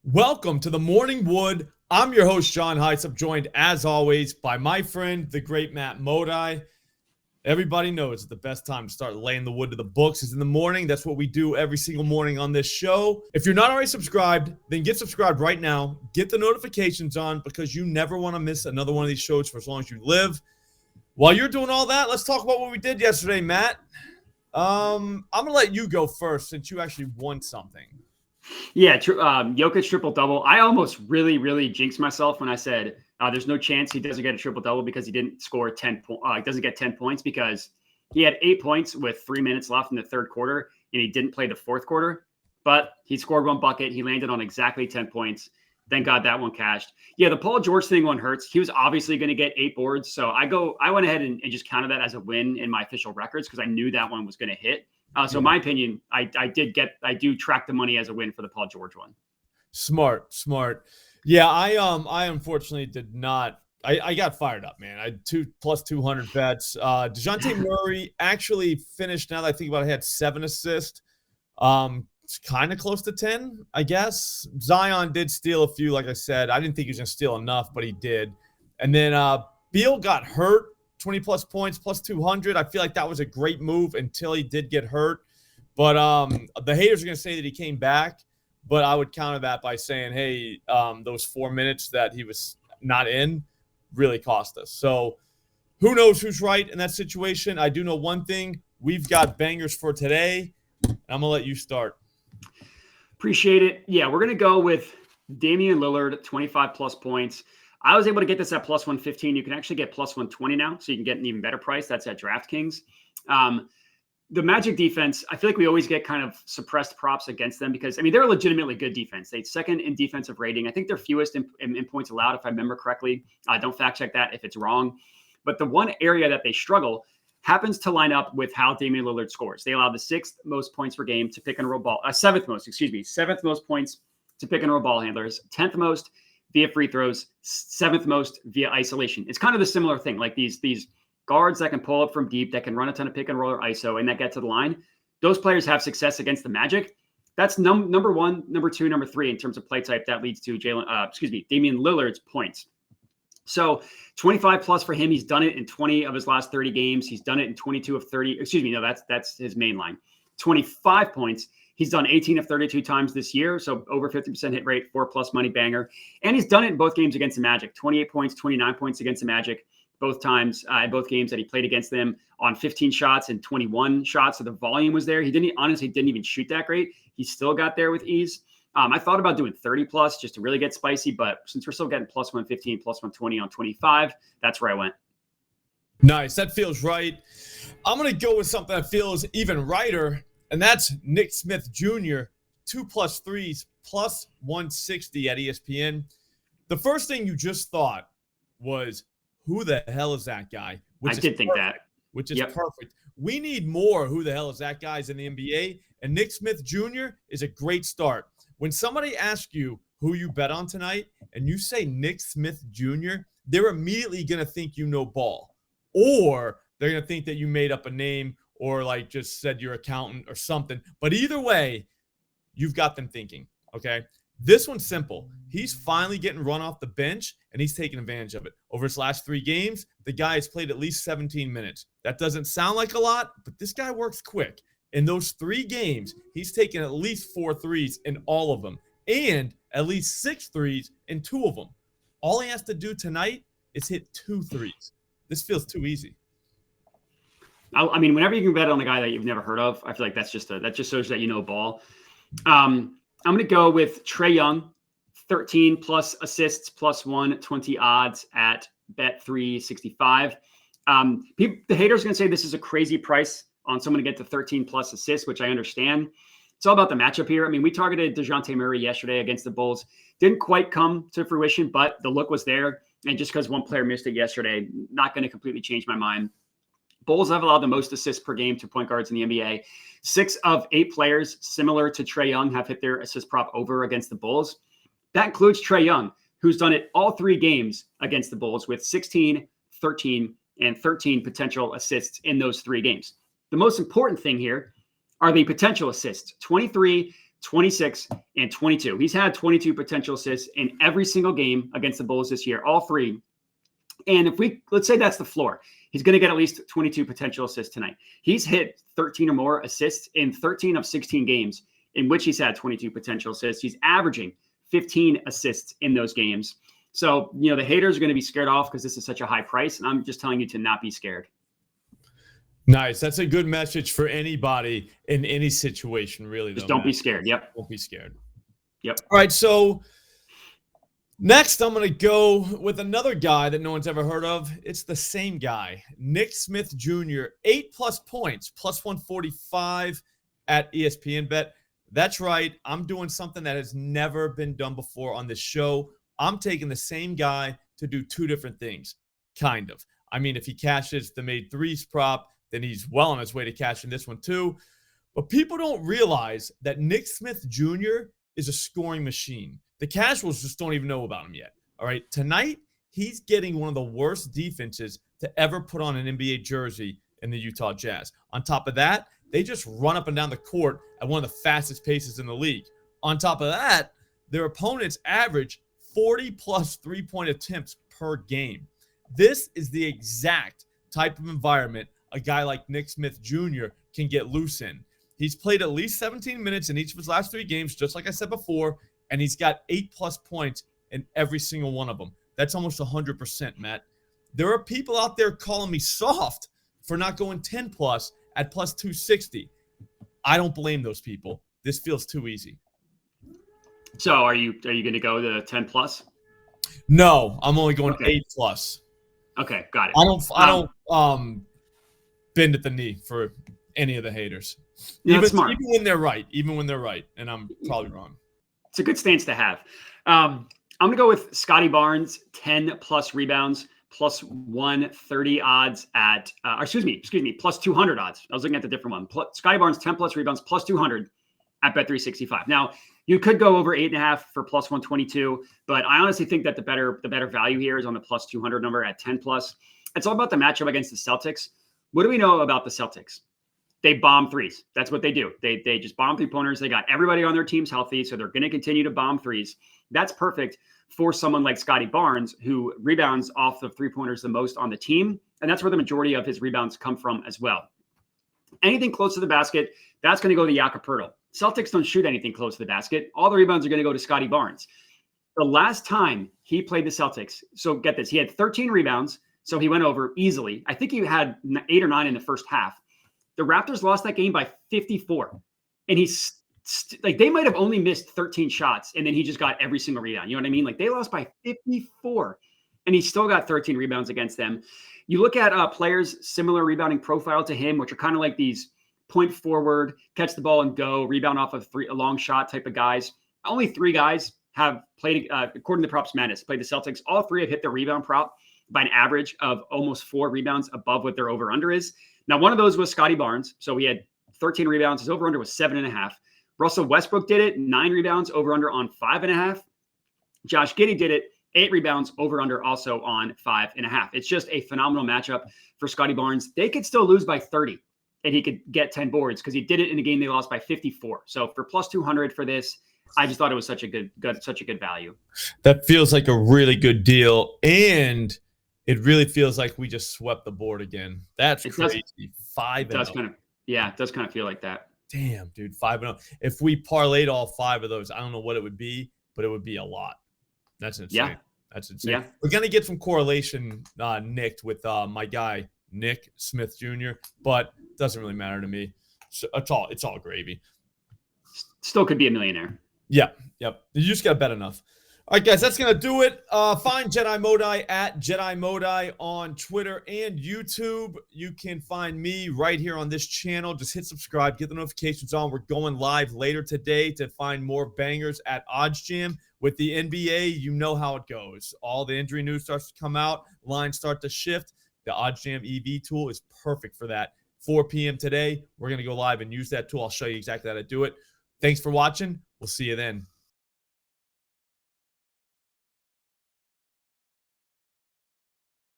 Welcome to the Morning Wood. I'm your host, John Heights. I'm joined, as always, by my friend, the great Matt Modi. Everybody knows the best time to start laying the wood to the books is in the morning. That's what we do every single morning on this show. If you're not already subscribed, then get subscribed right now. Get the notifications on because you never want to miss another one of these shows for as long as you live. While you're doing all that, let's talk about what we did yesterday, Matt. I'm going to let you go first since you actually won something. Yeah, Jokic triple-double. I almost really jinxed myself when I said there's no chance he doesn't get a triple-double because he didn't score 10 points. Doesn't get 10 points because he had 8 points with 3 minutes left in the third quarter, and he didn't play the fourth quarter. But he scored one bucket. He landed on exactly 10 points. Thank God that one cashed. Yeah, the Paul George thing one hurts. He was obviously going to get 8 boards. So I went ahead and just counted that as a win in my official records because I knew that one was going to hit. So in my opinion, I do track the money as a win for the Paul George one. Smart. Yeah, I unfortunately did not. I got fired up, man. I had 200+ bets. DeJounte Murray actually finished, now that I think about it, he had 7 assists. It's kind of close to 10, I guess. Zion did steal a few, like I said. I didn't think he was going to steal enough, but he did. And then Beal got hurt. 20+ points, plus 200. I feel like that was a great move until he did get hurt. But the haters are going to say that he came back, but I would counter that by saying, hey, those 4 minutes that he was not in really cost us. So who knows who's right in that situation. I do know one thing. We've got bangers for today. I'm going to let you start. Appreciate it. Yeah, we're going to go with Damian Lillard, 25+ points. I was able to get this at plus 115. You can actually get plus 120 now, so you can get an even better price. That's at DraftKings. The Magic defense, I feel like we always get kind of suppressed props against them because, they're a legitimately good defense. They're second in defensive rating. I think they're fewest in points allowed, if I remember correctly. Don't fact check that if it's wrong. But the one area that they struggle happens to line up with how Damian Lillard scores. They allow the 6th most points per game to pick and roll ball. 7th most points to pick and roll ball handlers. 10th most via free throws, 7th most via isolation. It's kind of the similar thing, like these guards that can pull up from deep, that can run a ton of pick and roll or ISO, and that get to the line. Those players have success against the Magic. That's number 1, number 2, number 3 in terms of play type. That leads to Damian Lillard's points. So 25+ for him. He's done it in 20 of his last 30 games. He's done it in 22 of 30. That's his main line. 25 points. He's done 18 of 32 times this year, so over 50% hit rate, 4+ money banger. And he's done it in both games against the Magic. 28 points, 29 points against the Magic, both times in both games that he played against them on 15 shots and 21 shots. So the volume was there. He honestly didn't even shoot that great. He still got there with ease. I thought about doing 30+ just to really get spicy, but since we're still getting plus 115, plus 120 on 25, that's where I went. Nice. That feels right. I'm going to go with something that feels even righter. And that's Nick Smith Jr., 2+ threes, plus 160 at ESPN. The first thing you just thought was, who the hell is that guy? I did think that. Which is perfect. We need more who the hell is that guys in the NBA, and Nick Smith Jr. is a great start. When somebody asks you who you bet on tonight and you say Nick Smith Jr., they're immediately going to think you know ball, or they're going to think that you made up a name or like just said your accountant or something. But either way, you've got them thinking, okay? This one's simple. He's finally getting run off the bench, and he's taking advantage of it. Over his last 3 games, the guy has played at least 17 minutes. That doesn't sound like a lot, but this guy works quick. In those 3 games, he's taken at least 4 threes in all of them, and at least 6 threes in 2 of them. All he has to do tonight is hit 2 threes. This feels too easy. Whenever you can bet on a guy that you've never heard of, I feel like that just shows that you know ball. I'm going to go with Trae Young, 13+ assists, plus 120 odds at Bet365. The haters are going to say this is a crazy price on someone to get to 13+ assists, which I understand. It's all about the matchup here. We targeted DeJounte Murray yesterday against the Bulls. Didn't quite come to fruition, but the look was there. And just because one player missed it yesterday, not going to completely change my mind. Bulls have allowed the most assists per game to point guards in the NBA. 6 of 8 players similar to Trae Young have hit their assist prop over against the Bulls. That includes Trae Young, who's done it all 3 games against the Bulls with 16, 13, and 13 potential assists in those 3 games. The most important thing here are the potential assists. 23, 26, and 22. He's had 22 potential assists in every single game against the Bulls this year, all three. And let's say that's the floor, he's going to get at least 22 potential assists tonight. He's hit 13 or more assists in 13 of 16 games in which he's had 22 potential assists. He's averaging 15 assists in those games. So, the haters are going to be scared off because this is such a high price. And I'm just telling you to not be scared. Nice. That's a good message for anybody in any situation, really. Just don't be scared. Yep. Don't be scared. Yep. All right. So next, I'm going to go with another guy that no one's ever heard of. It's the same guy, Nick Smith Jr., 8+ points, plus 145 at ESPN Bet. That's right. I'm doing something that has never been done before on this show. I'm taking the same guy to do two different things, kind of. I mean, if he cashes the made threes prop, then he's well on his way to cashing this one too. But people don't realize that Nick Smith Jr. is a scoring machine. The casuals just don't even know about him yet. All right. Tonight, he's getting one of the worst defenses to ever put on an NBA jersey in the Utah Jazz. On top of that, they just run up and down the court at one of the fastest paces in the league. On top of that, their opponents average 40+ three-point attempts per game. This is the exact type of environment a guy like Nick Smith Jr. can get loose in. He's played at least 17 minutes in each of his last 3 games, just like I said before, and he's got 8+ points in every single one of them. That's almost 100%, Matt. There are people out there calling me soft for not going 10+ at plus 260. I don't blame those people. This feels too easy. So are you going to go the 10+? No, I'm only going 8+. Okay, got it. I don't bend at the knee for any of the haters. That's smart. Even when they're right, and I'm probably wrong. It's a good stance to have. I'm going to go with Scotty Barnes, 10+ rebounds, plus 130 odds at, excuse me, plus 200 odds. I was looking at the different one. Scotty Barnes, 10+ rebounds, plus 200 at Bet365. Now, you could go over 8.5 for plus 122, but I honestly think that the better value here is on the plus 200 number at 10+. It's all about the matchup against the Celtics. What do we know about the Celtics? They bomb threes. That's what they do. They just bomb three-pointers. They got everybody on their teams healthy, so they're going to continue to bomb threes. That's perfect for someone like Scotty Barnes, who rebounds off the three-pointers the most on the team, and that's where the majority of his rebounds come from as well. Anything close to the basket, that's going to go to Jakob Poeltl. Celtics don't shoot anything close to the basket. All the rebounds are going to go to Scotty Barnes. The last time he played the Celtics, so get this, he had 13 rebounds, so he went over easily. I think he had 8 or 9 in the first half. The Raptors lost that game by 54. And he's they might have only missed 13 shots, and then he just got every single rebound. You know what I mean? Like, they lost by 54, and he still got 13 rebounds against them. You look at players similar rebounding profile to him, which are kind of like these point forward, catch the ball and go, rebound off of a long shot type of guys. Only 3 guys have played, according to Props Madness, played the Celtics. All 3 have hit their rebound prop by an average of almost 4 rebounds above what their over-under is. Now, one of those was Scotty Barnes. So he had 13 rebounds. His over-under was 7.5. Russell Westbrook did it, 9 rebounds, over-under on 5.5. Josh Giddey did it, 8 rebounds, over-under also on 5.5. It's just a phenomenal matchup for Scotty Barnes. They could still lose by 30, and he could get 10 boards because he did it in a game they lost by 54. So for plus 200 for this, I just thought it was such a good value. That feels like a really good deal, and it really feels like we just swept the board again. That's crazy. 5-0. It does kind of feel like that. Damn, dude, 5-0. If we parlayed all 5 of those, I don't know what it would be, but it would be a lot. That's insane. Yeah. That's insane. Yeah. We're gonna get some correlation nicked with my guy Nick Smith Jr., but it doesn't really matter to me. So it's all gravy. Still could be a millionaire. Yeah. Yep. You just got to bet enough. All right, guys, that's going to do it. Find Jedi Modai at Jedi Modai on Twitter and YouTube. You can find me right here on this channel. Just hit subscribe, get the notifications on. We're going live later today to find more bangers at OddsJam. With the NBA, you know how it goes. All the injury news starts to come out. Lines start to shift. The OddsJam EV tool is perfect for that. 4 p.m. today, we're going to go live and use that tool. I'll show you exactly how to do it. Thanks for watching. We'll see you then.